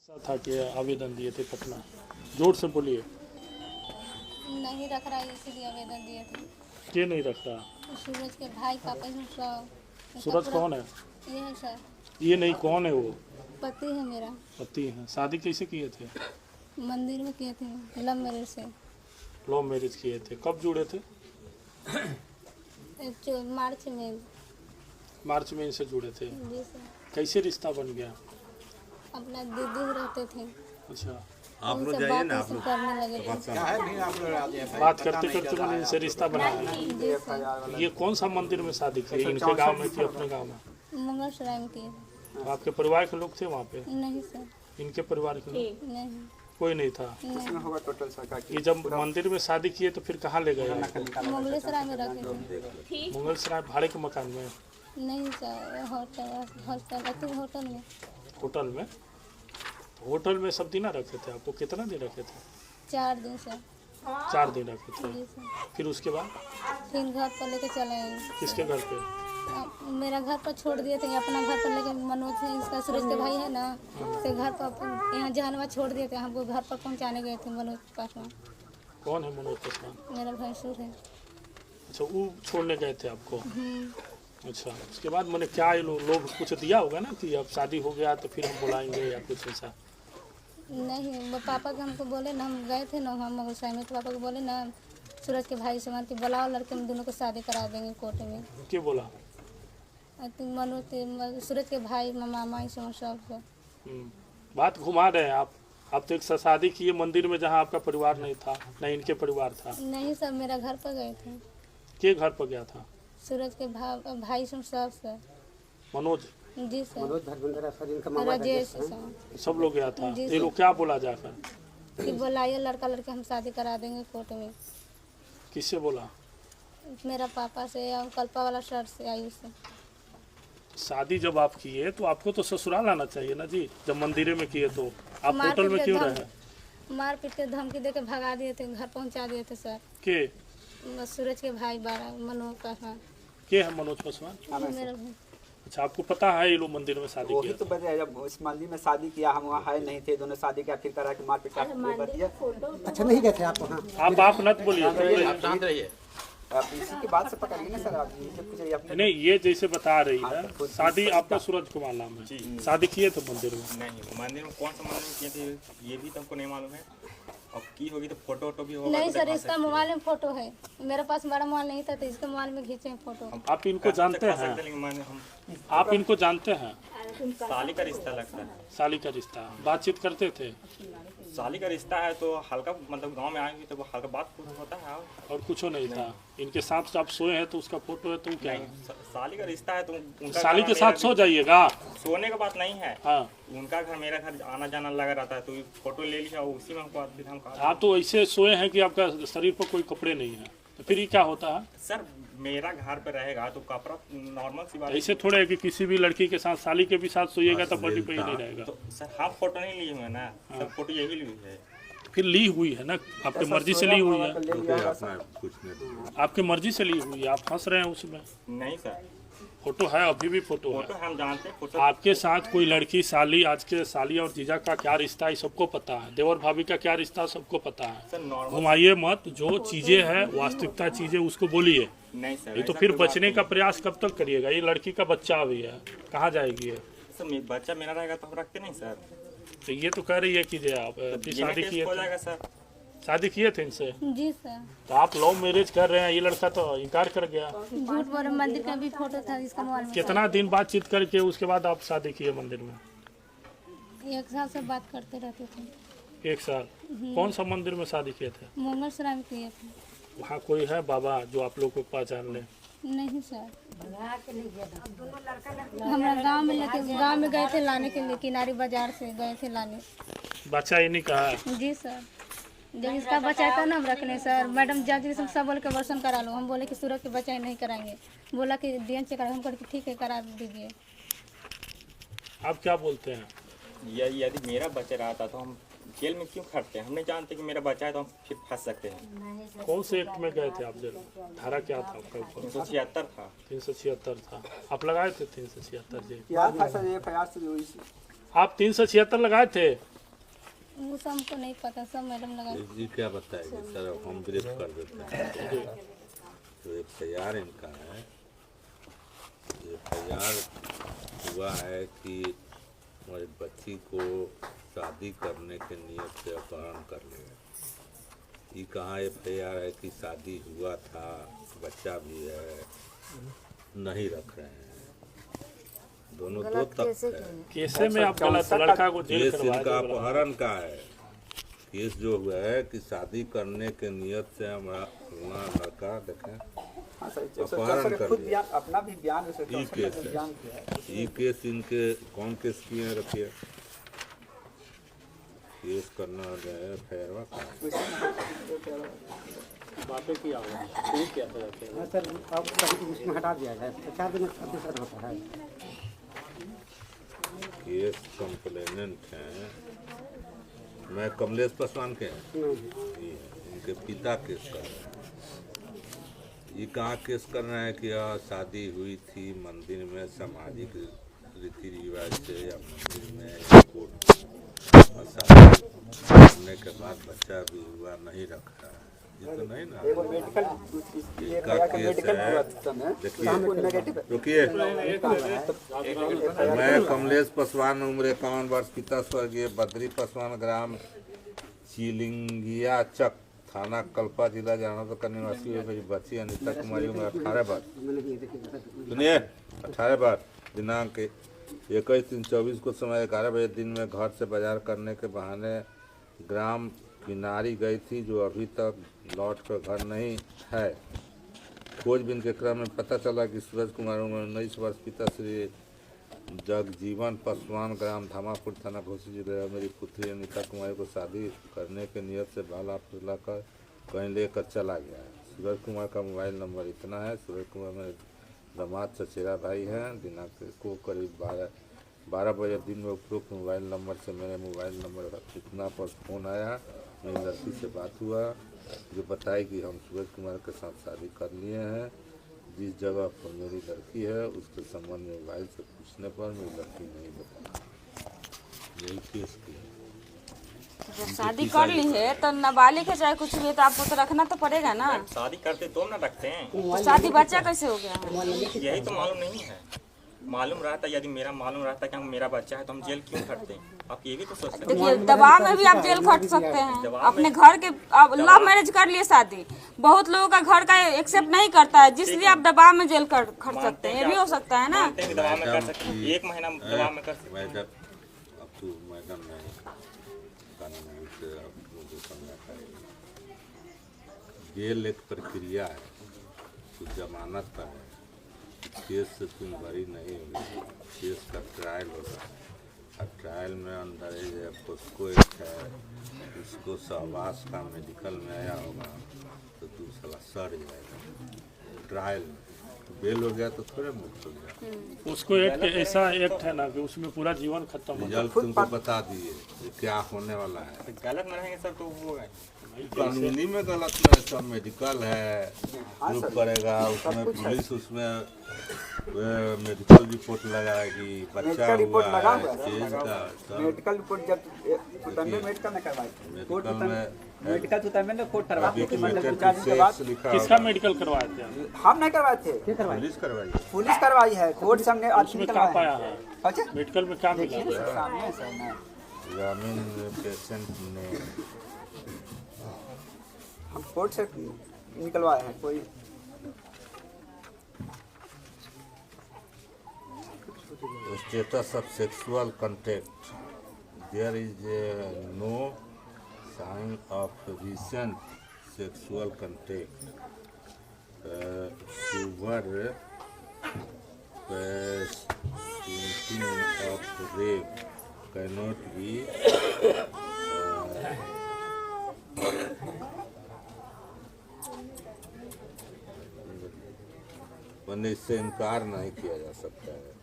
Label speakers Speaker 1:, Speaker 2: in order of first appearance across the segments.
Speaker 1: ऐसा था कि आवेदन दिए थे पटना, जोर से बोलिए।
Speaker 2: नहीं रख रहा है इसलिए आवेदन दिए थे।
Speaker 1: ये नहीं रख रहा।
Speaker 2: सूरज के भाई पापा हैं सब।
Speaker 1: सूरज कौन है?
Speaker 2: ये है सर,
Speaker 1: ये नहीं, कौन है वो?
Speaker 2: पति है मेरा।
Speaker 1: पति हैं। शादी कैसे किए थे?
Speaker 2: मंदिर में किए थे, लव मैरिज से।
Speaker 1: लव मैरिज किए थे। कब जुड़े थे?
Speaker 2: मार्च में।
Speaker 1: मार्च में इनसे जुड़े थे।
Speaker 2: जी सर।
Speaker 1: कैसे रिश्ता बन गया?
Speaker 2: अपना दीदी रहते थे,
Speaker 1: अच्छा,
Speaker 3: आप लोग
Speaker 2: उनसे
Speaker 3: जाइए
Speaker 2: बात
Speaker 3: ना, आप
Speaker 2: ऐसे
Speaker 3: लोग
Speaker 2: करने लगे थे।
Speaker 1: बात करते करते मैंने इनसे रिश्ता बना लिया।
Speaker 2: जी सर।
Speaker 1: ये कौन सा मंदिर में शादी की? इनके गांव में थी, अपने गांव में?
Speaker 2: मंगल सराय में किए
Speaker 1: तो आपके परिवार के लोग थे वहाँ पे?
Speaker 2: थे। नहीं सर,
Speaker 1: इनके परिवार के लोग
Speaker 2: नहीं
Speaker 1: कोई नहीं था?
Speaker 2: नहीं।
Speaker 1: ये जब मंदिर में शादी किए तो फिर कहाँ ले गए?
Speaker 2: मंगल सराय में रखे थे।
Speaker 1: मुगल सराय भाड़े के मकान में?
Speaker 2: नहीं सर, होटल में।
Speaker 1: होटल में? होटल में सब दिन रखे थे आपको? कितना दिन रखे थे?
Speaker 2: 4 दिन सर।
Speaker 1: 4 दिन रखे थे।
Speaker 2: जी सर।
Speaker 1: फिर उसके बाद
Speaker 2: फिर घर पर लेके चले आए।
Speaker 1: किसके घर पे?
Speaker 2: मेरा घर पर छोड़ दिए थे, अपना घर पर लेके मनोज है, इसका सूरज के भाई है ना, से घर पर यहाँ जहानवा छोड़ दिए थे। हमको घर पर पहुँचाने गए थे मनोज पासवान।
Speaker 1: कौन है मनोज पासवान?
Speaker 2: मेरा भैंसुर है।
Speaker 1: अच्छा, वो छोड़ने गए थे आपको? अच्छा, उसके बाद मैंने क्या ये लोग कुछ दिया होगा ना कि अब शादी हो गया तो फिर हम बुलाएंगे या कुछ ऐसा?
Speaker 2: नहीं, वो पापा के हमको बोले ना, हम गए थे ना हम मगरसाई में, तो पापा को बोले ना सूरज के भाई से मान के बुलाओ लड़के, हम दोनों को शादी करा देंगे कोर्ट में।
Speaker 1: क्या बोला?
Speaker 2: मनोज सूरज के भाई मामा ये सब।
Speaker 1: बात घुमा रहे हैं आप तो एक शादी किए मंदिर में जहाँ आपका परिवार नहीं था, न इनके परिवार था।
Speaker 2: नहीं सर, मेरा घर पर गए थे।
Speaker 1: के घर पर गया था?
Speaker 2: सूरज के भाई सब सर।
Speaker 1: मनोज?
Speaker 2: जी सर। राजेश सर।
Speaker 1: सब लोग गया था।
Speaker 2: जी
Speaker 1: ये
Speaker 2: सर।
Speaker 1: लोग क्या बोला जाकर?
Speaker 2: कि बुलाइए लड़का लड़के, हम शादी करा देंगे कोर्ट में।
Speaker 1: किससे बोला?
Speaker 2: मेरा पापा से या कल्पा वाला सर से, आयुष से।
Speaker 1: शादी जब आप किए तो आपको तो ससुराल आना चाहिए ना जी। जब मंदिर में किए तो आप होटल में क्यों रहे?
Speaker 2: मार पीट के धमकी दे के भगा दिए थे, घर पहुंचा दिए थे सर।
Speaker 1: के?
Speaker 2: सूरज के भाई 12 मनोज पासवान।
Speaker 1: के है मनोज पासवान?
Speaker 2: मेरा भाई।
Speaker 1: अच्छा, आपको पता है ये लोग मंदिर में शादी
Speaker 4: वही
Speaker 1: किया?
Speaker 4: तो बता, जब इस मंदिर में शादी किया हम वहाँ है नहीं थे, दोनों शादी किया, फिर करा के मार पीट दिया।
Speaker 5: अच्छा, नहीं गए थे आप वहाँ?
Speaker 1: आप नत बोलिए।
Speaker 4: अब इसी की बात से पकड़िए ना सर, आप इनसे पूछिए अपने।
Speaker 1: नहीं, ये जैसे बता रही है शादी आपका सूरज कुमार नाम है, शादी किए थे मंदिर में?
Speaker 3: नहीं, मंदिर में कौन सा मंदिर में किए थे ये भी तुमको नहीं मालूम है। अब की होगी तो फोटो वोटो भी होगा।
Speaker 2: नहीं
Speaker 3: तो
Speaker 2: सर,
Speaker 3: दिखा
Speaker 2: इसका
Speaker 3: सकते
Speaker 2: मोबाइल में फोटो है। मेरे पास बड़ा मोबाइल नहीं था तो इसके मोबाइल में खींचे हैं फोटो।
Speaker 1: आप इनको जानते
Speaker 3: दिखा
Speaker 1: हैं?
Speaker 3: सकते, लेकिन हम
Speaker 1: आप इनको जानते हैं?
Speaker 3: साली का रिश्ता लगता है।
Speaker 1: साली का रिश्ता, बातचीत करते थे?
Speaker 3: साली का रिश्ता है तो हल्का मतलब गांव में आएंगे तो वो हल्का बात होता है।
Speaker 1: और कुछ नहीं था? इनके साथ आप सोए हैं तो उसका फोटो है तो क्या है?
Speaker 3: साली का रिश्ता है तो उनका
Speaker 1: साली
Speaker 3: घर
Speaker 1: के
Speaker 3: मेरा
Speaker 1: साथ सो जाइएगा?
Speaker 3: सोने का बात नहीं है।
Speaker 1: हाँ,
Speaker 3: उनका घर मेरा घर आना जाना लगा रहता है, तो फोटो ले लिया उसी में हमको हम कहा।
Speaker 1: आप तो ऐसे सोए हैं कि आपका शरीर पर कोई कपड़े नहीं है, तो फिर ये क्या होता है?
Speaker 3: सर मेरा घर पे रहेगा तो कपड़ा नॉर्मल सी बात है।
Speaker 1: ऐसे थोड़े है कि किसी भी लड़की के साथ, साली के भी साथ सोइएगा तो बॉडी पे ही नहीं रहेगा।
Speaker 3: तो सर हम फोटो नहीं लिए हुए हैं ना, सब फोटो यही ली है।
Speaker 1: फिर ली हुई है ना, आपकी मर्जी से ली हुई है। आपकी मर्जी से ली हुई है, आप हंस रहे हैं उसमें।
Speaker 3: नहीं सर,
Speaker 1: फोटो है, अभी भी फोटो
Speaker 3: फोटो
Speaker 1: है।
Speaker 3: हम जानते हैं फोटो।
Speaker 1: आपके साथ कोई लड़की, साली, आज के साली और जीजा का क्या रिश्ता है सबको पता है, देवर भाभी का क्या रिश्ता है सबको पता है।
Speaker 3: सर नॉर्मल
Speaker 1: घुमाइए मत, जो चीजें है वास्तविकता चीजें उसको बोलिए।
Speaker 3: नहीं सर,
Speaker 1: ये तो
Speaker 3: ऐसा
Speaker 1: फिर
Speaker 3: कोई बात
Speaker 1: बचने
Speaker 3: नहीं।
Speaker 1: का प्रयास कब तक करिएगा? ये लड़की का बच्चा भी है, कहाँ जाएगी ये?
Speaker 3: सर बच्चा मेरा रहेगा तो हम रखते नहीं सर।
Speaker 1: तो ये तो कह रही है कि जो आप
Speaker 3: ये
Speaker 1: शादी
Speaker 3: केस
Speaker 1: किए
Speaker 3: हो
Speaker 1: थे,
Speaker 3: जाएगा सर।
Speaker 1: शादी किए थे इनसे,
Speaker 2: जी सर।
Speaker 1: तो आप लव मैरिज कर रहे हैं, ये लड़का तो इनकार कर गया।
Speaker 2: झूठ बोल, मंदिर का भी फोटो था इसका मोबाइल में।
Speaker 1: कितना दिन बातचीत करके उसके बाद आप शादी किए मंदिर में?
Speaker 2: 1 साल से बात करते रहते थे।
Speaker 1: 1 साल? कौन सा मंदिर में शादी किए थे?
Speaker 2: मंगल सराय में किए थे।
Speaker 1: वहाँ कोई है बाबा जो आप लोग को पहचान ले?
Speaker 2: नहीं सर, हमारा गांव में गए थे लाने के लिए, किनारी बाजार से गए थे लाने।
Speaker 1: बच्चा इन्हीं का है?
Speaker 2: जी सर। जब इसका बचाए था ना हम रखने सर, मैडम जज सब बोल के वर्षन करा लो। हम बोले कि सूरज के बचाए नहीं कराएंगे, बोला कि डीएन चेक करा। हम बोले कि ठीक है करा दीजिए।
Speaker 1: आप क्या बोलते हैं?
Speaker 3: यदि मेरा बच्चा रहता तो हम जेल में क्यों खटते हैं? हम नहीं जानते कि मेरा बच्चा है तो हम फिर फंस सकते हैं।
Speaker 1: कौन से एक्ट में गए थे आप जेल? धारा क्या था आपका ऊपर?
Speaker 3: 376 था।
Speaker 1: 376 था। आप लगाए थे 376 जी?
Speaker 4: क्या था सर, FIR से हुई थी।
Speaker 1: आप 376 लगाए थे?
Speaker 2: वो सब हमको नहीं पता, सब मैडम लगा।
Speaker 6: जी क्या बताएंगे सर, हम ब्रीफ कर देते हैं। तो एफआईआर इनका है, एफआईआर हुआ है कि हमारी बच्ची को शादी करने के नियत से अपहरण कर लिया। ये कहाँ एफआईआर है कि शादी हुआ था, बच्चा भी है, नहीं रख रहे हैं। दोनों दो तक है।
Speaker 1: कैसे में आप गलत, लड़का को जेल
Speaker 6: केस
Speaker 1: करवा
Speaker 6: इनका
Speaker 1: दो।
Speaker 6: अपहरण का है। केस जो हुआ है कि शादी करने के नियत से हमारा लड़का देखें
Speaker 4: हाँ सर,
Speaker 6: अपहरण कर
Speaker 4: खुद
Speaker 6: लिया।
Speaker 4: बयान, अपना भी बयान
Speaker 6: ये केस है।
Speaker 4: बयान किया है।
Speaker 6: ये केस इनके कौन केस किए हैं, रखिए केस करना है फैरवा का।
Speaker 1: बातें किया होगा, ठीक क्या था जाते हैं।
Speaker 5: हाँ सर, अब सही उसमें हटा दिया जाए, 4 दिन अतिसर होता है।
Speaker 6: केस कंप्लेनेंट हैं, मैं कमलेश पासवान के हैं, ये इनके पिता केस कर रहे हैं। ये कहाँ केस कर रहे हैं कि शादी हुई थी मंदिर में, सामाजिक रीति रिवाज से या मंदिर में कोर्ट, और शादी करने के बाद बच्चा भी हुआ, नहीं रखा। ये तो नहीं ना,
Speaker 4: एगो मेडिकल
Speaker 6: इसका केस है। देखिए रुकिए, मैं कमलेश पासवान, उम्र 51 वर्ष, पिता स्वर्गीय बद्री पासवान, ग्राम चिलिंगिया चक, थाना कल्पा, जिला जालंधर का निवासी है। मेरी बच्ची अनिता कुमारी, उम्र 18 वर्ष, सुनिए 18 वर्ष, दिनांक 21/3/24 को समय 11 बजे दिन में घर से बाजार करने के बहाने ग्राम किनारी गई थी, जो अभी तक लौट कर घर नहीं है। खोजबीन के क्रम में पता चला कि सूरज कुमार उम्र 19 वर्ष, पिता श्री जगजीवन पासवान, ग्राम धामापुर, थाना घोसी, जिला, मेरी पुत्री अनिता कुमारी को शादी करने के नियत से बाला फुसलाकर कहीं लेकर चला गया है। सूरज कुमार का मोबाइल नंबर इतना है। सूरज कुमार मेरे दामाद चचेरा भाई हैं। दिनांक को करीब 12 बजे दिन में उपरोक्त मोबाइल नंबर से मेरे मोबाइल नंबर इतना पर फ़ोन आया। मेरी लड़की से बात हुआ, जो बताई कि हम सूरज कुमार के साथ शादी कर लिए हैं। जिस जगह पर मेरी लड़की है उसके संबंध में मोबाइल से पूछने पर मेरी लड़की नहीं बताई। यही केस की
Speaker 7: जब शादी कर ली है तो नाबालिग है चाहे कुछ भी, तो आपको तो रखना तो पड़ेगा ना।
Speaker 3: शादी करते तो ना रखते हैं,
Speaker 7: तो शादी बच्चा कैसे हो गया?
Speaker 3: यही तो मालूम नहीं है। मालूम रहता, यदि मेरा मालूम रहता कि हम मेरा बच्चा है तो हम जेल क्यों खटते हैं? आप ये भी तो सोच सकते हैं।
Speaker 7: देखिए दबाव में भी आप जेल खट सकते हैं। अपने घर के आप लव मैरिज कर लिए शादी, बहुत लोगों का घर का एक्सेप्ट नहीं करता है, जिसलिए आप दबाव में जेल खट सकते हैं। ये भी हो सकता है ना।
Speaker 3: मानते हैं कि दबाव में कर सकते हैं, 1 महीना दबाव में कर सकते हैं।
Speaker 6: मैडम, अब तो मैडम नहीं, कानून से अब मुझे समझा पाएगी। जेल एक प्रक्रिया है, कुछ जमानत का है। केस से तुम बरी नहीं होगी, केस का ट्रायल होगा। और ट्रायल में अंदर है उसको एक है, उसको सहवास का मेडिकल में आया होगा तो तू साला सड़ जाएगा। ट्रायल में बेल हो गया तो थोड़े मुक्त हो गया।
Speaker 1: उसको एक ऐसा एक्ट है ना कि उसमें पूरा जीवन खत्म हो
Speaker 6: रिजल्ट तुमको बता दिए कि क्या होने वाला है।
Speaker 3: गलत में रहेंगे सर तो वो है।
Speaker 6: कानूनी में गलत नहीं, सब मेडिकल है, प्रूफ करेगा उसमें, पुलिस उसमें मेडिकल रिपोर्ट लगाएगी, बच्चा
Speaker 4: मेडिकल रिपोर्ट
Speaker 6: हुआ
Speaker 4: लगा
Speaker 6: है,
Speaker 4: हुआ है
Speaker 6: चीज का सब
Speaker 4: मेडिकल रिपोर्ट जब मेडिकल में करवाई थी। कोर्ट
Speaker 6: मेडिकल में
Speaker 4: मेडिकल तो तब मैंने कोर्ट करवा दी थी, मतलब
Speaker 6: अभिक्लेटेड
Speaker 4: 2-4 दिन के बाद।
Speaker 6: सेक्स लिखा
Speaker 1: किसका
Speaker 6: होगा।
Speaker 1: मेडिकल करवाए थे आप?
Speaker 4: हम नहीं करवाए थे,
Speaker 6: पुलिस करवाई।
Speaker 4: पुलिस करवाई है, कोर्ट से हमने
Speaker 1: उसमें क्या पाया है?
Speaker 4: अच्छा
Speaker 1: मेडिकल में क्या मिला?
Speaker 4: देखिए सामने है सर ना,
Speaker 6: ग्रामीण पेशेंट ने
Speaker 4: हम कोर्ट से निकलवाए हैं। कोई
Speaker 6: status of sexual contact, there is no sign of recent sexual contact. Severe painting of rape cannot be वरना इससे इनकार नहीं किया जा सकता है।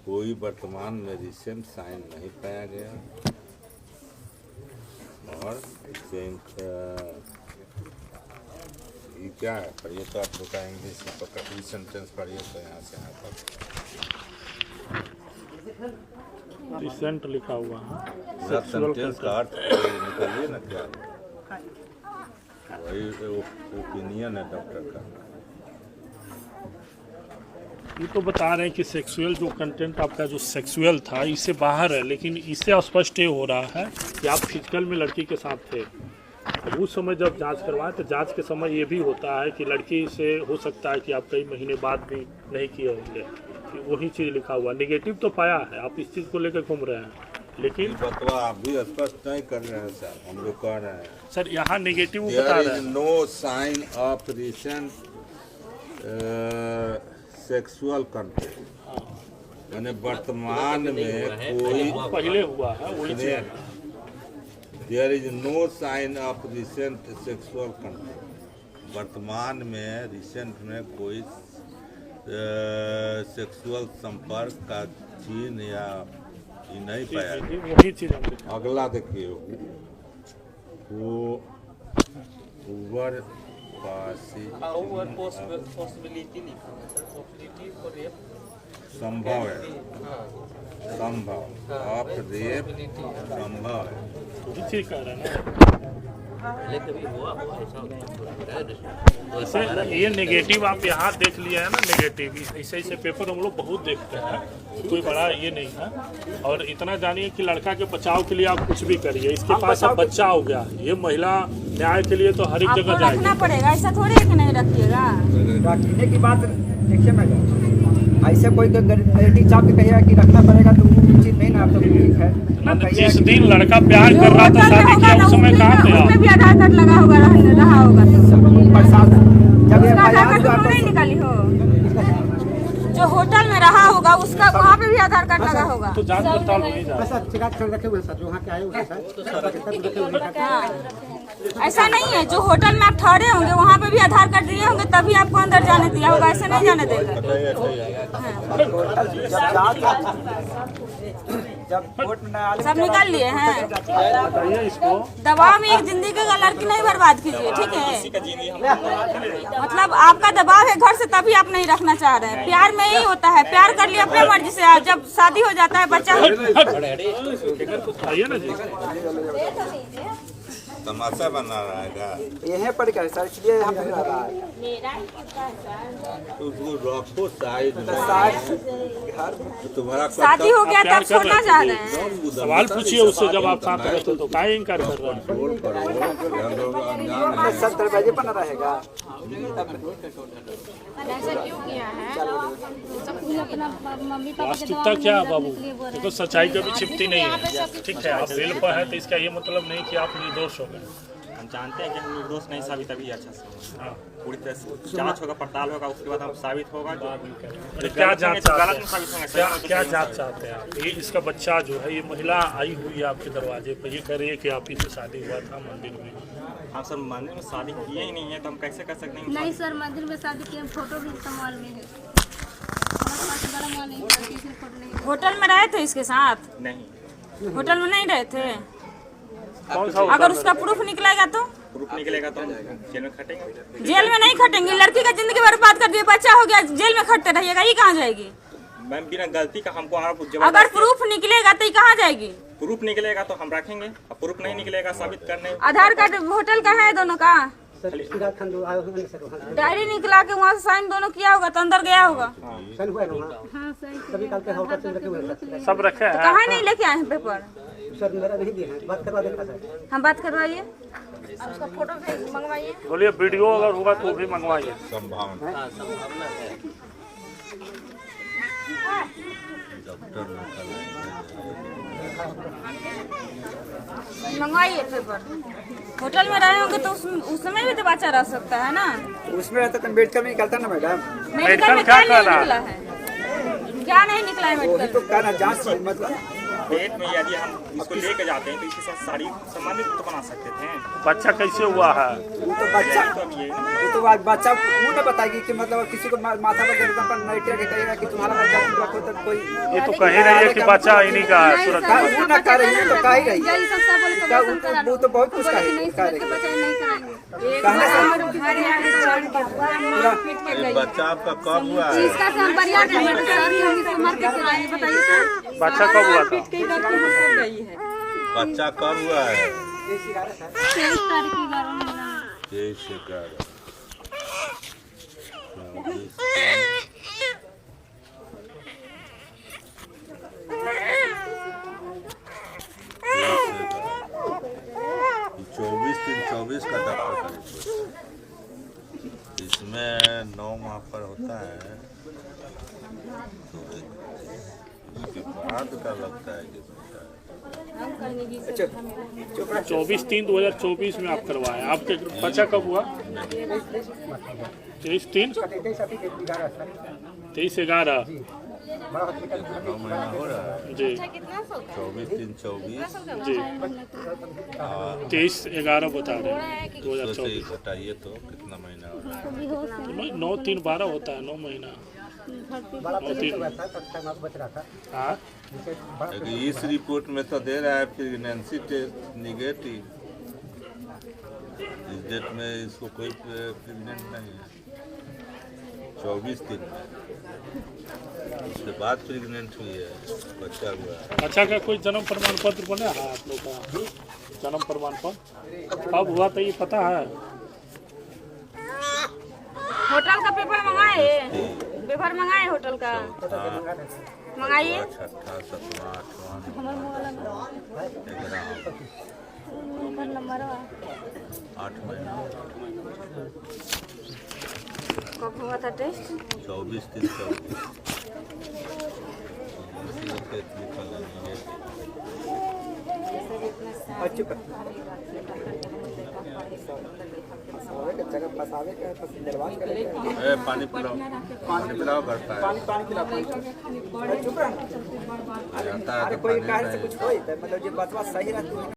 Speaker 6: कोई वर्तमान में रिसेंट साइन नहीं पाया गया और इससे ये क्या है, पढ़िए तो आप लोग का इंग्लिश में पकड़ सेंटेंस पढ़िए तो यहाँ से यहाँ तक
Speaker 1: रिसेंट लिखा हुआ है।
Speaker 6: पूरा सेंटेंस का अर्थ निकालिए ना क्या, वही ओपिनियन है डॉक्टर का।
Speaker 1: ये तो बता रहे हैं कि सेक्सुअल जो कंटेंट आपका जो सेक्सुअल था इससे बाहर है, लेकिन इससे स्पष्ट ये हो रहा है कि आप फिजिकल में लड़की के साथ थे। अब उस समय जब जांच करवाएं तो जांच के समय ये भी होता है कि लड़की से हो सकता है कि आप कई महीने बाद भी नहीं किए होंगे, वही चीज़ लिखा हुआ। नेगेटिव तो पाया है, आप इस चीज़ को लेकर घूम रहे हैं, लेकिन
Speaker 6: बतवा आप भी स्पष्ट नहीं कर रहे हैं सर, हम लोग कह रहे हैं
Speaker 1: सर यहाँ नेगेटिव बता
Speaker 6: देयर
Speaker 1: रहे
Speaker 6: इज
Speaker 1: हैं।
Speaker 6: No sign of recent sexual content, यानी वर्तमान में कोई
Speaker 1: पहले हुआ है वही चीज़ है।
Speaker 6: There is no sign of recent sexual content, वर्तमान में रिसेंट में कोई सेक्सुअल संपर्क का चिन्ह या ये नहीं पाया गया।
Speaker 1: वही चीज़ हम लिखा।
Speaker 6: अगला देखिए, वो ओवर संभव है, संभव ऑफ रेप संभव है।
Speaker 1: वही चीज़ कह रहे हैं ना। ऐसे ये नेगेटिव आप यहाँ देख लिया है ना, नेगेटिव ऐसे ऐसे पेपर हम लोग बहुत देखते हैं, कोई बड़ा ये नहीं है। और इतना जानिए कि लड़का के बचाव के लिए आप कुछ भी करिए, इसके पास अब बच्चा हो गया, ये महिला न्याय के लिए तो हर एक
Speaker 7: आपको
Speaker 1: जगह जाएगी।
Speaker 7: रखना पड़ेगा, ऐसा थोड़ी है कि नहीं रखिएगा।
Speaker 4: रखने की बात देखिए मैडम, ऐसे कोई नेगेटिव चाप के कहिएगा कि रखना पड़ेगा तो वो चीज़ नहीं ना, आप तो ठीक है।
Speaker 1: जिस दिन लड़का प्यार कर रहा था, शादी किया, उस समय कहाँ थे
Speaker 7: उसमें
Speaker 1: आप?
Speaker 7: भी आधार कार्ड लगा होगा, रहा होगा
Speaker 4: बरसात जब
Speaker 7: उसका आधार कार्ड
Speaker 4: FIR
Speaker 7: तो नहीं निकाली हो, जो होटल में रहा होगा उसका वहाँ पे भी आधार कार्ड लगा होगा।
Speaker 1: तो जांच पड़ताल नहीं जा
Speaker 5: बस सर चिराग सर रखे हुए हैं सर, जो वहाँ के आए हुए हैं सर।
Speaker 7: हाँ। ऐसा नहीं है, जो होटल में आप ठहरे होंगे वहाँ पे भी आधार कार्ड दिए होंगे तभी आपको अंदर जाने दिया होगा, ऐसे नहीं जाने देगा।
Speaker 4: जब कोर्ट में न्यायालय
Speaker 7: सब निकाल लिए हैं।
Speaker 1: बताइए इसको।
Speaker 7: दबाव में एक जिंदगी का लड़की नहीं बर्बाद कीजिए, ठीक है। मतलब आपका दबाव है घर से, तभी आप नहीं रखना चाह रहे हैं। प्यार में यही होता है, प्यार कर लिए अपने मर्जी से, जब शादी हो जाता है बच्चा
Speaker 1: आइए ना जी।
Speaker 6: तमाशा बना रहा है क्या?
Speaker 4: यहीं पर क्या है सर, इसलिए यहाँ पे रह रहा है।
Speaker 6: तो उसको रखो साइड में,
Speaker 4: घर
Speaker 6: तो तुम्हारा
Speaker 7: शादी हो गया तब छोड़ना चाह रहे हैं।
Speaker 1: सवाल पूछिए उससे, जब आप साथ रहते तो काहे इनकार कर रहे हैं?
Speaker 6: कंट्रोल करो, हम लोग अनजान हैं।
Speaker 4: सब दरवाजे पर न रहेगा।
Speaker 2: अपना मम्मी पापा के
Speaker 1: वास्तविकता क्या है बाबू, देखो सच्चाई कभी छिपती नहीं है। ठीक है, आप बेल पर है तो इसका ये मतलब नहीं कि आप निर्दोष हो गए।
Speaker 3: हम जानते हैं कि हम निर्दोष नहीं साबित अभी अच्छा से पूरी तरह से जांच होगा, पड़ताल होगा, उसके बाद हम साबित होगा जो
Speaker 1: अरे क्या जांच चाहते हैं? क्या जांच चाहते हैं आप? ये इसका बच्चा जो है, ये महिला आई हुई है आपके दरवाजे पर, ये कह रही है कि आप ही से शादी हुआ था मंदिर में।
Speaker 3: हाँ सर, मंदिर में शादी किए ही नहीं है तो हम कैसे कर सकते हैं?
Speaker 2: नहीं सर, मंदिर में शादी किए, फोटो भी संभाल में है। हमारे पास बड़ा माल नहीं था, इसलिए फोटो नहीं।
Speaker 7: होटल में रहे थे इसके साथ?
Speaker 3: नहीं,
Speaker 7: होटल में नहीं रहे थे।
Speaker 1: कौन सा
Speaker 7: अगर उसका प्रूफ निकलेगा तो
Speaker 3: प्रूफ निकलेगा तो हम जेल में खटेंगे।
Speaker 7: जेल में नहीं खटेंगे, लड़की का जिंदगी बर्बाद कर दिए, बच्चा हो गया, जेल में खटते रहिएगा, ये कहाँ जाएगी?
Speaker 3: मैम बिना गलती का हमको
Speaker 7: अगर प्रूफ निकलेगा तो ये कहाँ जाएगी?
Speaker 3: प्रूफ निकलेगा तो हम रखेंगे, और प्रूफ नहीं निकलेगा साबित करने।
Speaker 7: आधार कार्ड होटल का है दोनों का,
Speaker 5: सर चिराग खान जो आए हुए हैं सर वहाँ
Speaker 7: डायरी निकला के वहाँ से साइन दोनों किया होगा तो अंदर गया होगा।
Speaker 5: सन हुआ है ना वहाँ,
Speaker 2: हाँ सही।
Speaker 5: सभी काल के होटल से रखे हुए हैं सर।
Speaker 1: सब रखे हैं?
Speaker 7: कहाँ नहीं लेके आए हैं पेपर?
Speaker 5: सर मेरा नहीं दिए हैं, बात करवा देना सर।
Speaker 7: हम बात करवाइए, उसका फोटो मंगवाइए।
Speaker 1: बोलिए वीडियो अगर होगा तो भी मंगवाइए।
Speaker 6: संभावना डॉक्टर
Speaker 7: मंगवाइए पेपर। होटल में रहे होंगे तो उस समय भी तो बच्चा रह सकता है ना।
Speaker 4: उसमें रहता तो मेडिकल में निकलता ना मैडम।
Speaker 7: मेडिकल में क्या नहीं निकला है? क्या नहीं निकला है
Speaker 4: वही
Speaker 7: मेडिकल?
Speaker 4: तो कहना जांच मतलब
Speaker 3: पेट में यदि हम इसको लेके जाते हैं तो इसके साथ सारी संबंधित तो बना सकते थे।
Speaker 1: बच्चा कैसे हुआ है?
Speaker 4: वो तो बच्चा
Speaker 3: तो अब ये
Speaker 4: वो तो आज बच्चा वो ना बताएगी कि मतलब किसी को माथा पर गर्दन पर नहीं टेक कहेगा कि तुम्हारा बच्चा तुम रखो तो कोई
Speaker 1: ये तो कह ही रही है कि बच्चा इन्हीं का है, सुरक्षा।
Speaker 4: वो ना कर रही है तो कह ही रही है।
Speaker 2: यही सब बोले तो
Speaker 4: वो तो बहुत कुछ कह रही है।
Speaker 2: नहीं करेंगे।
Speaker 4: कहने से
Speaker 6: ये बच्चा आपका कब हुआ है?
Speaker 2: इसका से हम बरियार के बेटे सर हम इसको मार के खिलाएंगे, बताइए सर।
Speaker 1: बच्चा कब हुआ था?
Speaker 6: बच्चा कब हुआ है?
Speaker 2: 23 तारीख की 11 महीना
Speaker 6: 23/11। चौबीस 24 का डॉक्टर का रिपोर्ट। इसमें 9 माह पर होता है तो इसके बाद का लगता है कि बच्चा
Speaker 1: 24/3/2024 में आप करवाए। आपके बच्चा कब हुआ? 23/11
Speaker 4: बड़ा हॉस्पिटल
Speaker 6: 9 महीना हो रहा है
Speaker 1: जी
Speaker 6: 24/3/24
Speaker 1: जी 23/11 बता रहे हैं
Speaker 6: से
Speaker 1: 2024।
Speaker 6: घटाइए तो कितना महीना हो रहा है?
Speaker 1: 9/3/12 होता है 9 महीना।
Speaker 4: बड़ा पेशेंट हुआ था, तब टाइम आप बच रहा था।
Speaker 1: हाँ
Speaker 4: जिसे बड़ा
Speaker 6: लेकिन इस रिपोर्ट में तो दे रहा है प्रेगनेंसी टेस्ट निगेटिव। इस डेट में इसको कोई प्रेग्नेंट नहीं है 24 दिन में। उसके बाद प्रेग्नेंट हुई है, बच्चा हुआ है।
Speaker 1: बच्चा का कोई जन्म प्रमाण पत्र बना है आप लोग का? जन्म प्रमाण पत्र कब हुआ था ये पता है?
Speaker 7: होटल का पेपर मंगाए, पेपर मंगाए होटल का, मंगाइए।
Speaker 6: 6, 7, 8, 8 महीना
Speaker 7: कब हुआ था टेस्ट?
Speaker 6: 24/3/24।
Speaker 4: जगह फंसावे का निर्वाह करेगा।
Speaker 6: पानी पिलाओ घर पे
Speaker 4: पानी खिला चुप रह।
Speaker 6: आता है
Speaker 4: अरे
Speaker 6: तो
Speaker 4: कोई
Speaker 6: पानी
Speaker 4: कार्य से
Speaker 6: नहीं।
Speaker 4: कुछ होई तो मतलब जो बचवा सही रहती है।